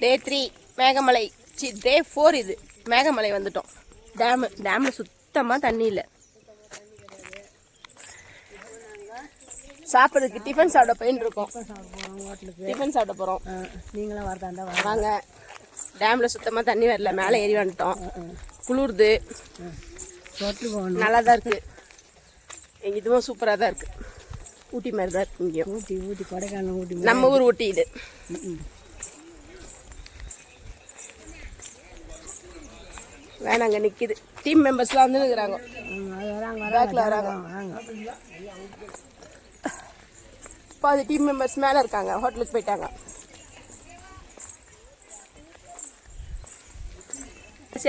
டே 3 மேகமலை. டே 4 இது மேகமலை வந்துட்டோம். டேம்ல சுத்தமாக தண்ணி இல்லை. சாப்பிட்றதுக்கு டிஃபன் சாப்பிட போயின்னு இருக்கோம். டிஃபன் சாப்பிட போகிறோம். நீங்களும் வரதாண்டா வாங்க. டேமில் சுத்தமாக தண்ணி வரல, மேலே ஏறி வந்துட்டோம். குளிருது, நல்லா தான் இருக்குது. எங்கள் இதுவும் சூப்பராக தான் இருக்குது. ஊட்டி மாதிரி தான் இருக்குது. இங்கேயும் ஊட்டி கொடைக்கானல் ஊட்டி நம்ம ஊர் ஊட்டி இது. வேணாங்க நிற்கிது. டீம் மெம்பர்ஸ்லாம் வந்து இருக்கிறாங்க. பேக்கில் வராங்க. பாதி டீம் மெம்பர்ஸ் மேலே இருக்காங்க, ஹோட்டலுக்கு போயிட்டாங்க.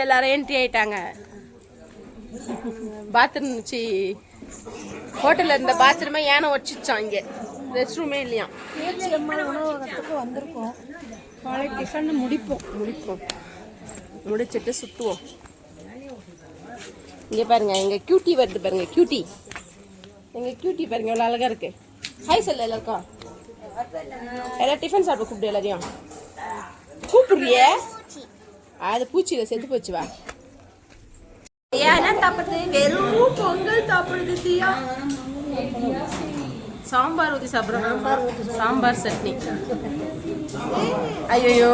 எல்லாரும் என்ட்ரி ஆயிட்டாங்க. பாத்ரூம் வச்சு ஹோட்டலில் இருந்த பாத்ரூமே ஏனை வச்சிச்சான். இங்கே ரெஸ்ட் ரூமே இல்லையா. உணவகத்துக்கு வந்திருக்கோம். காலை டிஃபன் முடிப்போம். முடிச்சுட்டு சுற்றுவோம். இங்கே பாருங்க, எங்கள் கியூட்டி வருது பாருங்க. கியூட்டி பாருங்க, எவ்வளோ அழகாக இருக்கு. ஹாய் சொல்ல எல்லாருக்கும். எல்லாம் டிஃபன் சாப்பிட கூப்பிடு. எல்லாரையும் கூப்பிடுறியே. அது பூச்சியில செத்து போச்சு. வா வெறும் பொங்கல் சாப்பிடுது. சாம்பார் ஊற்றி சாப்பிட்றோம். சாம்பார் சட்னி. ஐயோ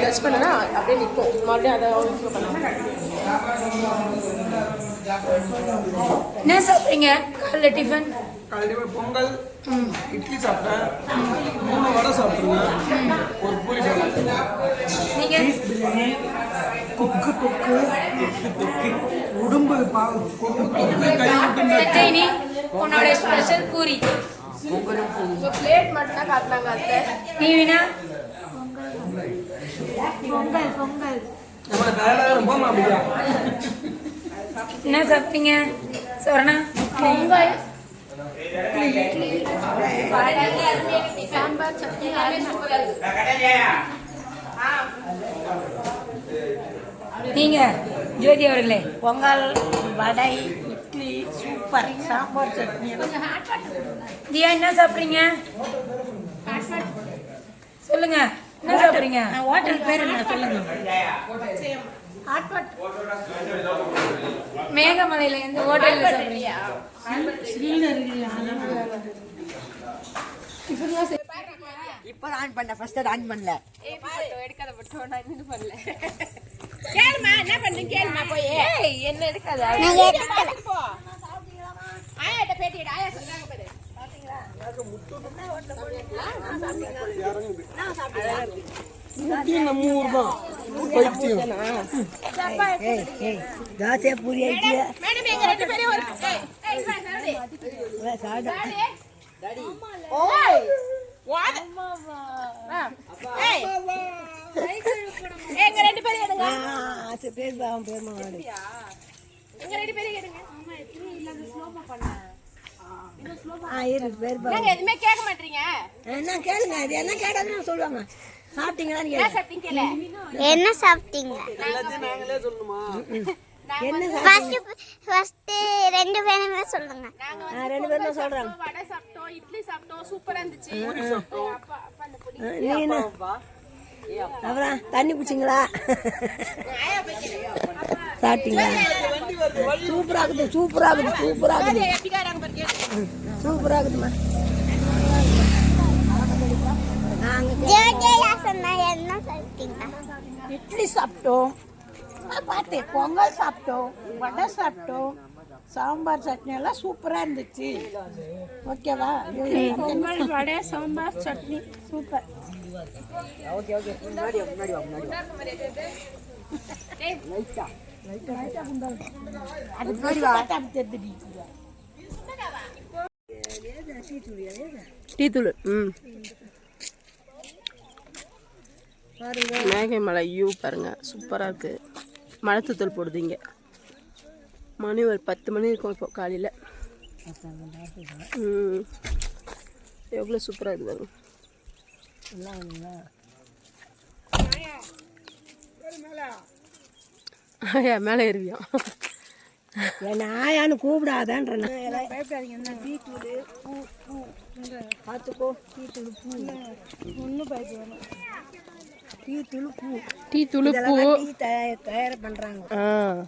டச் பண்ணனா அப்படியே நிற்கும். மறுபடியும் அதை என்ன சாப்பிட்றீங்க? காலைல டிஃபன் பொங்கல், இட்லி சாப்பிட்டேன், 3 வடை சாப்பிட்ருங்க, ஒரு பூரி சாப்பிட்டேன். நீங்கள் தொக்கு உடும்பு உன்னோட ஸ்பெஷல் பூரி. பிளேட் மட்டும் தான் காட்டினாங்க. அத்தை நீவினா என்ன சாப்பிட்டீங்க? சொரணா பொங்கல், சாம்பார் சட்னி. நீங்க ஜோதி அவர்களே? பொங்கல், வடை, இட்லி சூப்பர். சாம்பார் சட்னி. தியா என்ன சாப்பிட்றீங்க? சொல்லுங்க, என்ன சாப்பிட்றீங்க? ஹோட்டல் பேர் என்ன சொல்லுங்க? மேகமலையில எந்த ஹோட்டல்ல சாப்பிட்றீங்க? இப்போ ஆன் பண்ண, ஃபர்ஸ்ட் ஆன் பண்ணல. எடுக்காத பட்டோ. நான் இது பண்ணல. கேளுமா, என்ன பண்ணுங்க? கேளுமா போய். என்ன எடுக்காத. போ. ஆயாட்ட பேட்டிடா. ஆயா சொல்றாங்க பாரு. பாத்தீங்களா? நம்ம ஊர் தான். தோசை பூரி ஆயிடுச்சு. மேடம் எங்க 2 பேரும் ஒரு டாடி. ஓய் வாட் அம்மாவா. ஏய் எங்க 2 பேரும் எடுங்க. பேர் மாடு. எங்க 2 பேரும் எடுங்க. ஆமா எத்தனை இல்ல அந்த ஸ்லோமா பண்ண. நீங்க எதுவுமே கேட்க மாட்டீங்க. என்ன கேளுங்க? அது என்ன கேட்டாலும் சொல்லுவாங்க. சாப்பிட்டீங்களா? என்ன சாப்பிட்டீங்க? என்ன சாப்பிட்டீங்க? எல்லாத்தையும் நாங்களே சொல்லணுமா? ஃபர்ஸ்ட் 2 பேருமே சொல்லுங்க. நாங்க 2 பேரும் சொல்றாங்க. வடை சாப்பிட்டோம், இட்லி சாப்பிட்டோம், சூப்பரா இருந்துச்சு. அப்பா அந்த பொடி. நீ என்ன? அப்புறம் தண்ணி குடிச்சிங்களா? சாப்பிட்டீங்களா? சூப்பரா இருக்குது. சூப்பராகுதுமா. என்ன சாப்பிட்டீங்க? இட்லி சாப்பிட்டோம், பார்த்தேன். பொங்கல் சாப்பிட்டோம், வடை சாப்பிட்டோம், சாம்பார் சட்னி எல்லாம் சூப்பரா இருந்துச்சு. ஓகேவா? பொங்கல், வடை, சாம்பார் சட்னி சூப்பர். ஓகே. முன்னாடி டீ தூள். மேகமலை வியூ பாருங்க, சூப்பராக இருக்குது. மழைத்தூத்தல் போடுது இங்கே. மணி ஒரு 10 மணி இருக்கும் இப்போ காலையில். எவ்வளோ சூப்பராக இது வரும். ஆயா மேலே ஏறுவியா? என்ன ஆயான்னு கூப்பிடாதான்றேன். டீத்தூள் பூ பூ பார்த்துக்கோ. டீத்தூள் பூ ஒன்றும் பயப்படணும். டீத்தூள் பூ டீ துளுப்பு டீ தயார் பண்ணுறாங்க.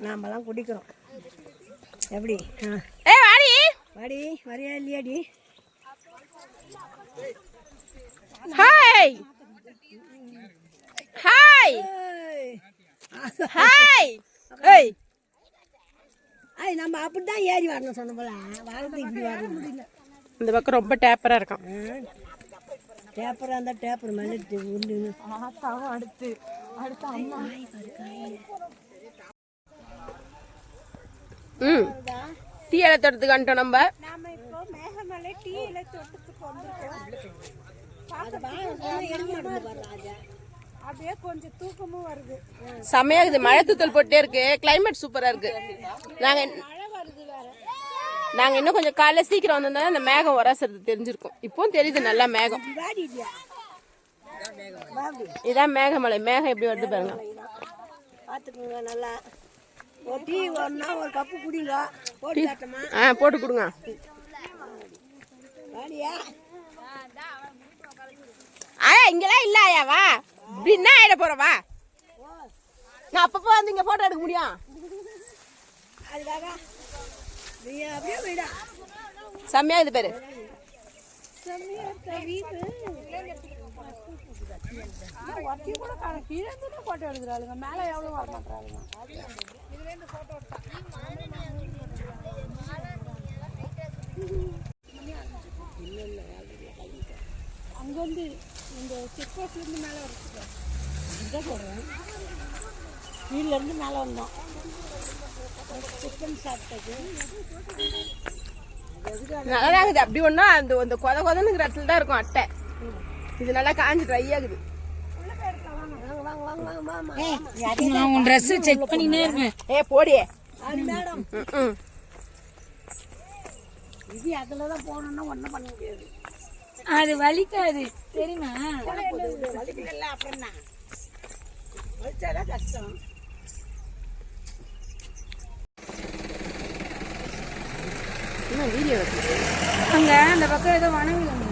நாமெல்லாம் குடிக்கிறோம். எப்படி? ஏ வாடி வாடி வரியா இல்லையாடி? Hi hi hi. ஏய் ஐய் நம்ம அப்படி தான் ஏறி வரணும் சொன்ன போல. வாழ்க்கை இப்படி வரணும் முடியல. இந்த பக்கம் ரொம்ப டேப்பராக இருக்கான். டேப்பராக இருந்தால் டேப்பர் மேலே உண்டு. அடுத்து அம்மா ம் டீ இலை தோட்டத்துக்கு வந்துட்டோம் நம்ம. நாம இப்போ மேகமலை டீ இலை தோட்டத்துக்கு வந்திருக்கோம். அப்படியே கொஞ்சம் தூக்கமும் வருது. செமையாகுது. மழை தூத்தல் போட்டே இருக்கு. கிளைமேட் சூப்பரா இருக்கு. நாங்க இன்னும் கொஞ்சம் காலைல சீக்கிரம் வந்திருந்தா அந்த மேகம் வராசது தெரிஞ்சிருக்கும். இப்பவும் தெரியுது நல்லா மேகம். இதான் மேகமலை. மேகம் எப்படி வருது பாருங்க. பார்த்துக்கோங்க நல்லா. ஒரு டீ ஒன்றா ஒரு கப்பு குடிங்க. போட்டு காட்டமா? போட்டு கொடுங்க. வாடியா ஆயா இங்கெல்லாம் இல்ல. ஆயா வா. இப்படி என்ன ஆயிட போறவா? நான் அப்பப்போ வந்து இங்க போட்டோ எடுக்க முடியும். அதுக்காக நீ அப்படியே போயிடா. செம்மையா இது பேரு. ஒட்டி கூட கீழே இருந்து போட்டோ எடுக்கிறாளுங்க. மேலே எவ்வளோ வர மாட்டாளுங்க. அங்கேருந்து இந்த செக் போஸ்ட்லேருந்து மேலே வருது. இதான் சொல்கிறேன். கீழேருந்து மேலே வந்தோம். சிக்கன் சாப்பிட்டது நல்லா இருக்குது. அப்படி ஒன்னா அந்த கொத கொதனுங்கிற இடத்துல தான் இருக்கும் அட்டை. இது நல்லா காஞ்சி ட்ரை ஆகுது. நான் உன் ட்ரெஸ் செக் பண்ணினே இருக்கேன். போடியே மேடம். இது அதில் தான் போகணுன்னா ஒன்றும் பண்ண முடியாது. அது வலிக்காது தெரியுமா? வலிக்கல அப்புறம் என்ன? வலிச்சாதான் கஷ்டம். வீடியோ அங்க அந்த பக்கம் ஏதோ வணங்குது.